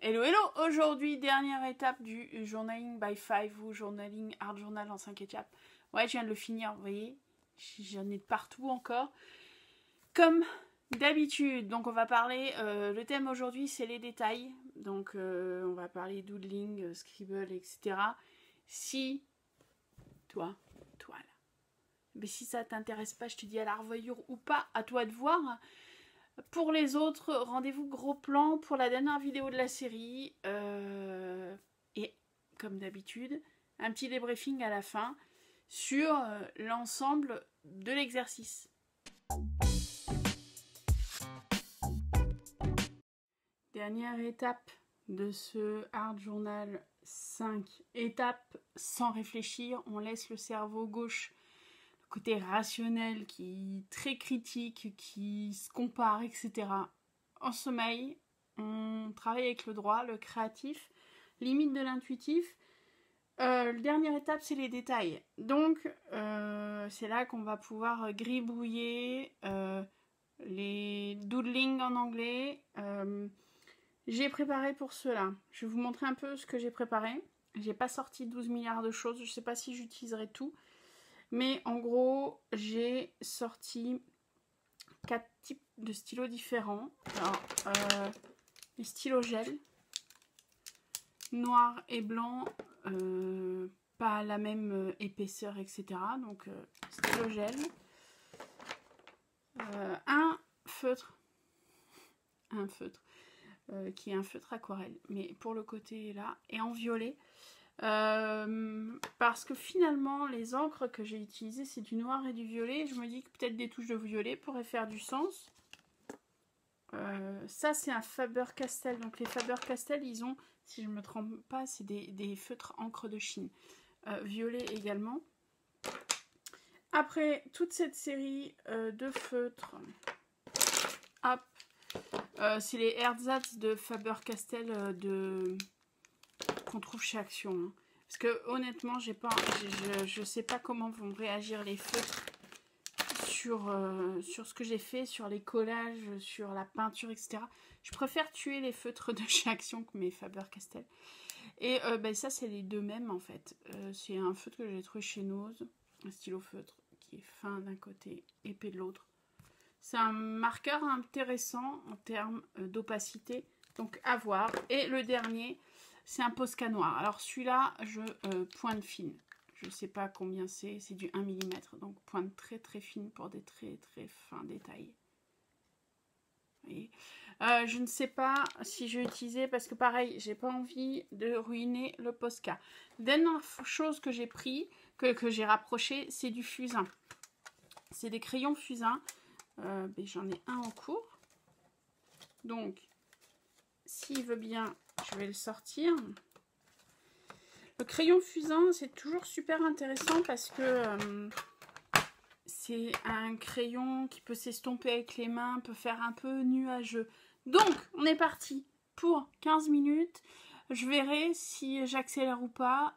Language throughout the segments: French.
Hello hello, aujourd'hui dernière étape du journaling by 5 ou journaling art journal en 5 étapes. Ouais, je viens de le finir, vous voyez, j'en ai de partout encore. Comme d'habitude, donc on va parler, le thème aujourd'hui c'est les détails. Donc on va parler doodling, scribble, etc. Si, toi là, mais si ça t'intéresse pas, je te dis à la revoyure ou pas, à toi de voir. Pour les autres, rendez-vous gros plan pour la dernière vidéo de la série. Et comme d'habitude, un petit débriefing à la fin sur l'ensemble de l'exercice. Dernière étape de ce Art Journal 5. Étape sans réfléchir, on laisse le cerveau gauche, côté rationnel, qui est très critique, qui se compare, etc. en sommeil. On travaille avec le droit, le créatif, limite de l'intuitif. La dernière étape, c'est les détails. Donc, c'est là qu'on va pouvoir gribouiller les doodling en anglais. J'ai préparé pour cela. Je vais vous montrer un peu ce que j'ai préparé. J'ai pas sorti 12 milliards de choses. Je sais pas si j'utiliserai tout. Mais en gros, j'ai sorti 4 types de stylos différents. Alors, les stylos gel, noir et blanc, pas la même épaisseur, etc. Donc, stylo gel. Un feutre, qui est un feutre aquarelle, mais pour le côté là, et en violet. Parce que finalement les encres que j'ai utilisées c'est du noir et du violet. Je me dis que peut-être des touches de violet pourraient faire du sens. Ça c'est un Faber-Castell. Donc les Faber-Castell ils ont, si je me trompe pas, c'est des feutres encre de Chine. Violet également. Après toute cette série de feutres, hop, c'est les Ersatz de Faber-Castell qu'on trouve chez Action. Hein. Parce que honnêtement, je sais pas comment vont réagir les feutres sur ce que j'ai fait, sur les collages, sur la peinture, etc. Je préfère tuer les feutres de chez Action que mes Faber-Castell. Et ben, ça, c'est les deux mêmes en fait. C'est un feutre que j'ai trouvé chez Nose, un stylo feutre qui est fin d'un côté, épais de l'autre. C'est un marqueur intéressant en termes d'opacité, donc à voir. Et le dernier, c'est un Posca noir. Alors celui-là, je pointe fine. Je ne sais pas combien c'est du 1 mm, donc pointe très très fine pour des très très fins détails. Je ne sais pas si je vais utiliser, parce que pareil, j'ai pas envie de ruiner le Posca. Dernière chose que j'ai pris, que j'ai rapproché, c'est du fusain. C'est des crayons fusain. J'en ai un en cours. Donc, s'il veut bien, je vais le sortir. Le crayon fusain, c'est toujours super intéressant parce que c'est un crayon qui peut s'estomper avec les mains, peut faire un peu nuageux. Donc, on est parti pour 15 minutes. Je verrai si j'accélère ou pas.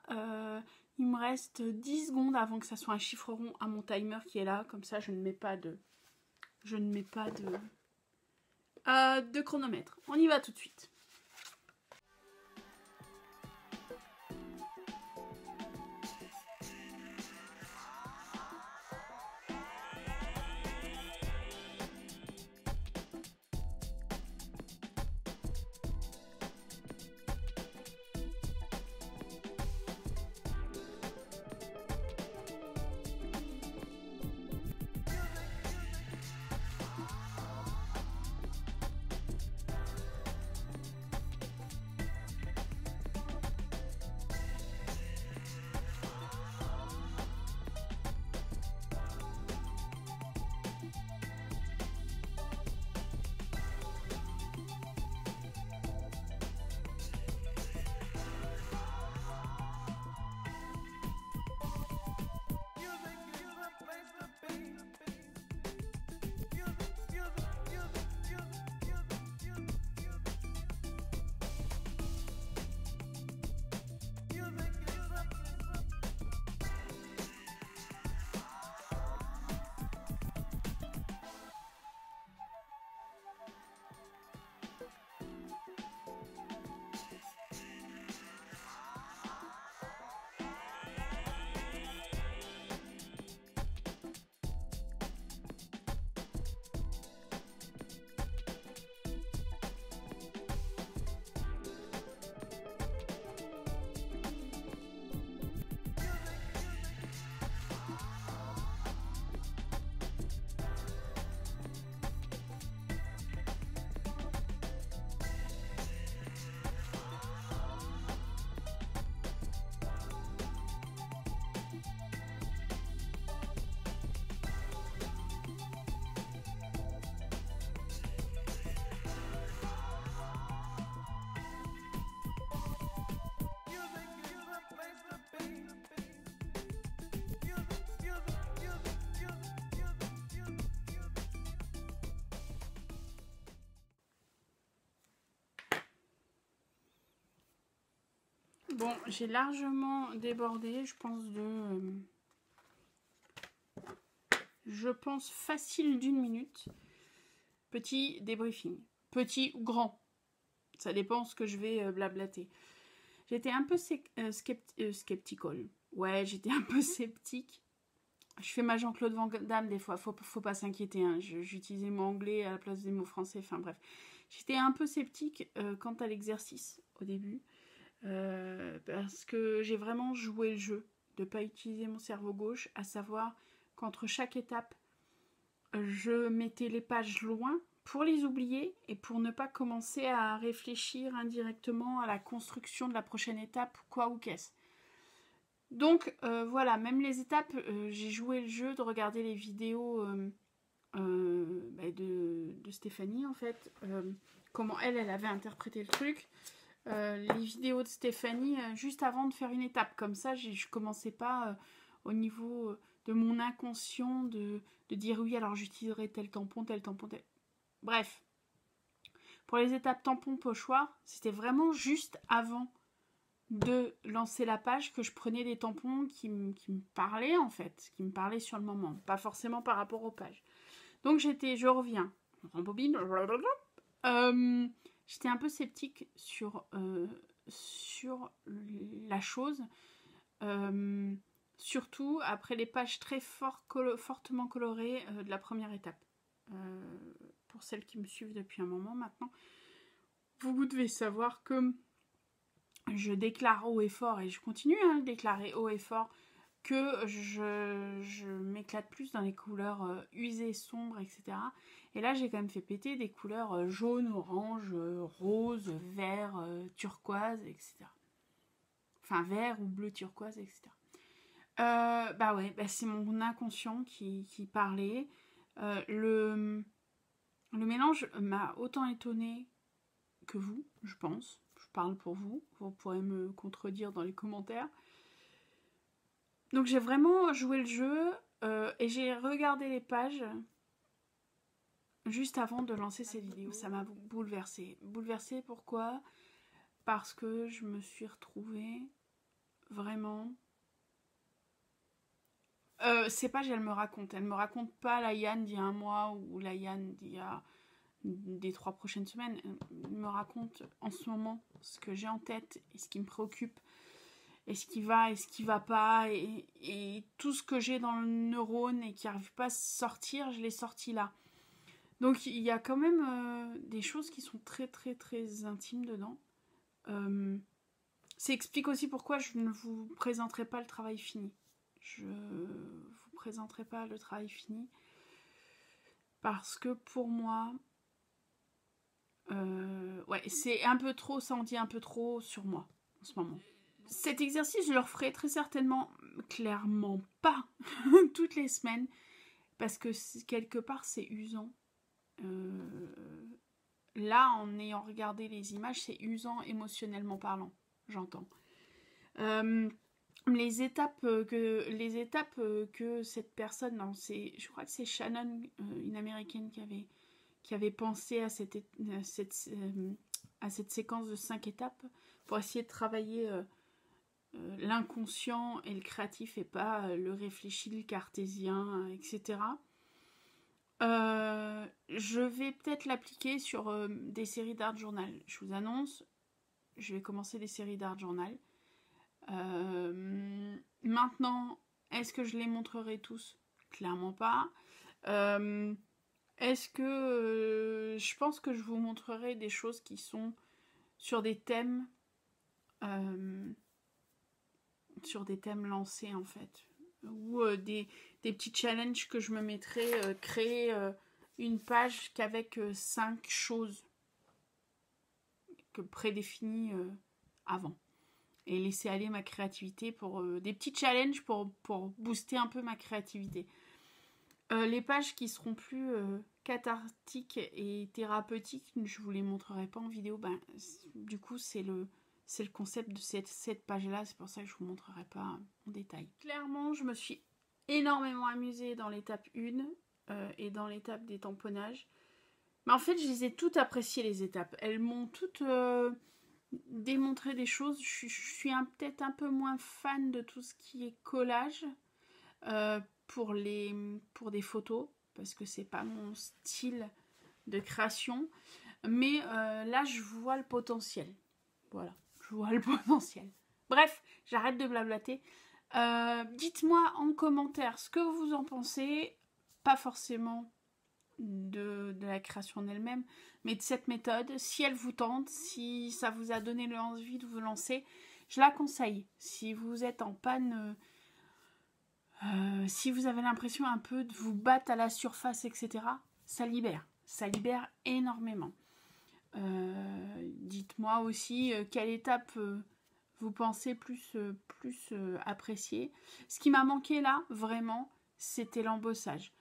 Il me reste 10 secondes avant que ça soit un chiffre rond à mon timer qui est là. Comme ça, je ne mets pas de chronomètre. On y va tout de suite. Bon, j'ai largement débordé, je pense je pense facile d'1 minute. Petit débriefing. Petit ou grand. Ça dépend ce que je vais blablater. J'étais un peu skeptical. Ouais, j'étais un peu sceptique. Je fais ma Jean-Claude Van Damme des fois. Faut pas s'inquiéter. Hein. J'utilisais mon anglais à la place des mots français. Enfin bref. J'étais un peu sceptique quant à l'exercice au début. Parce que j'ai vraiment joué le jeu. De ne pas utiliser mon cerveau gauche. À savoir qu'entre chaque étape, je mettais les pages loin pour les oublier et pour ne pas commencer à réfléchir indirectement à la construction de la prochaine étape, quoi ou qu'est-ce. Donc voilà, même les étapes, j'ai joué le jeu de regarder les vidéos de Stéphanie en fait, comment elle avait interprété le truc. Les vidéos de Stéphanie juste avant de faire une étape, comme ça je commençais pas au niveau de mon inconscient de dire oui alors j'utiliserai tel tampon, tel. Bref, pour les étapes tampon pochoir, c'était vraiment juste avant de lancer la page que je prenais des tampons qui me parlaient en fait, qui me parlaient sur le moment, pas forcément par rapport aux pages. Donc je reviens, rembobine, j'étais un peu sceptique sur la chose, surtout après les pages très fortement colorées de la première étape. Pour celles qui me suivent depuis un moment maintenant, vous devez savoir que je déclare haut et fort, et je continue à le déclarer haut et fort, que je m'éclate plus dans les couleurs usées, sombres, etc. Et là, j'ai quand même fait péter des couleurs jaune, orange, rose, vert, turquoise, etc. Enfin, vert ou bleu turquoise, etc. Bah ouais, c'est mon inconscient qui parlait. Le mélange m'a autant étonnée que vous, je pense. Je parle pour vous. Vous pourrez me contredire dans les commentaires. Donc j'ai vraiment joué le jeu et j'ai regardé les pages juste avant de lancer cette vidéo. Ça m'a bouleversée. Bouleversée pourquoi ? Parce que je me suis retrouvée vraiment... ces pages, elles me racontent. Elles me racontent pas la Yann d'il y a un mois ou la Yann d'il y a des 3 prochaines semaines. Elles me racontent en ce moment ce que j'ai en tête et ce qui me préoccupe. Et ce qui va et ce qui va pas, et tout ce que j'ai dans le neurone et qui n'arrive pas à sortir, je l'ai sorti là. Donc il y a quand même des choses qui sont très très très intimes dedans. Ça explique aussi pourquoi je ne vous présenterai pas le travail fini. Je vous présenterai pas le travail fini parce que pour moi, ouais, c'est un peu trop, ça en dit un peu trop sur moi en ce moment. Cet exercice, je le referai très certainement, clairement pas, toutes les semaines, parce que quelque part, c'est usant. Là, en ayant regardé les images, c'est usant émotionnellement parlant, j'entends. Les étapes que cette personne, non, je crois que c'est Shannon, une américaine qui avait pensé à cette séquence de 5 étapes pour essayer de travailler l'inconscient et le créatif et pas le réfléchi, le cartésien, etc. Je vais peut-être l'appliquer sur des séries d'art journal. Je vous annonce, je vais commencer des séries d'art journal. Maintenant, est-ce que je les montrerai tous ? Clairement pas. Est-ce que je pense que je vous montrerai des choses qui sont sur des thèmes lancés en fait, ou des petits challenges que je me mettrai, créer une page qu'avec 5 choses que prédéfinies avant, et laisser aller ma créativité pour des petits challenges pour booster un peu ma créativité. Les pages qui seront plus cathartiques et thérapeutiques, je vous les montrerai pas en vidéo. Du coup, c'est le concept de cette page-là. C'est pour ça que je vous montrerai pas en détail. Clairement, je me suis énormément amusée dans l'étape 1 et dans l'étape des tamponnages. Mais en fait, je les ai toutes appréciées, les étapes. Elles m'ont toutes démontrer des choses. Je suis peut-être un peu moins fan de tout ce qui est collage pour des photos, parce que c'est pas mon style de création. Mais là, je vois le potentiel. Voilà, je vois le potentiel. Bref, j'arrête de blablater. Dites-moi en commentaire ce que vous en pensez. Pas forcément de la création en elle-même, mais de cette méthode. Si elle vous tente, si ça vous a donné l'envie de vous lancer, je la conseille. Si vous êtes en panne, si vous avez l'impression un peu de vous battre à la surface, etc., ça libère. Ça libère énormément. Dites-moi aussi quelle étape vous pensez plus apprécier. Ce qui m'a manqué là, vraiment, c'était l'embossage.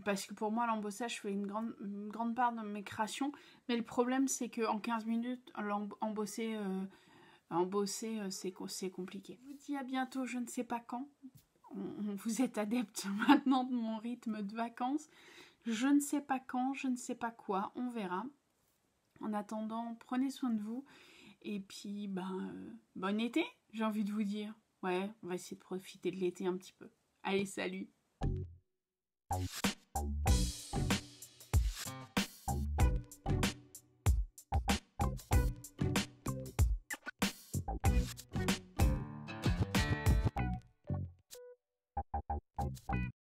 Parce que pour moi, l'embossage fait une grande part de mes créations. Mais le problème, c'est qu'en 15 minutes, embosser, c'est compliqué. Je vous dis à bientôt, je ne sais pas quand. Vous êtes adepte maintenant de mon rythme de vacances. Je ne sais pas quand, je ne sais pas quoi, on verra. En attendant, prenez soin de vous. Et puis, bon été, j'ai envie de vous dire. Ouais, on va essayer de profiter de l'été un petit peu. Allez, salut!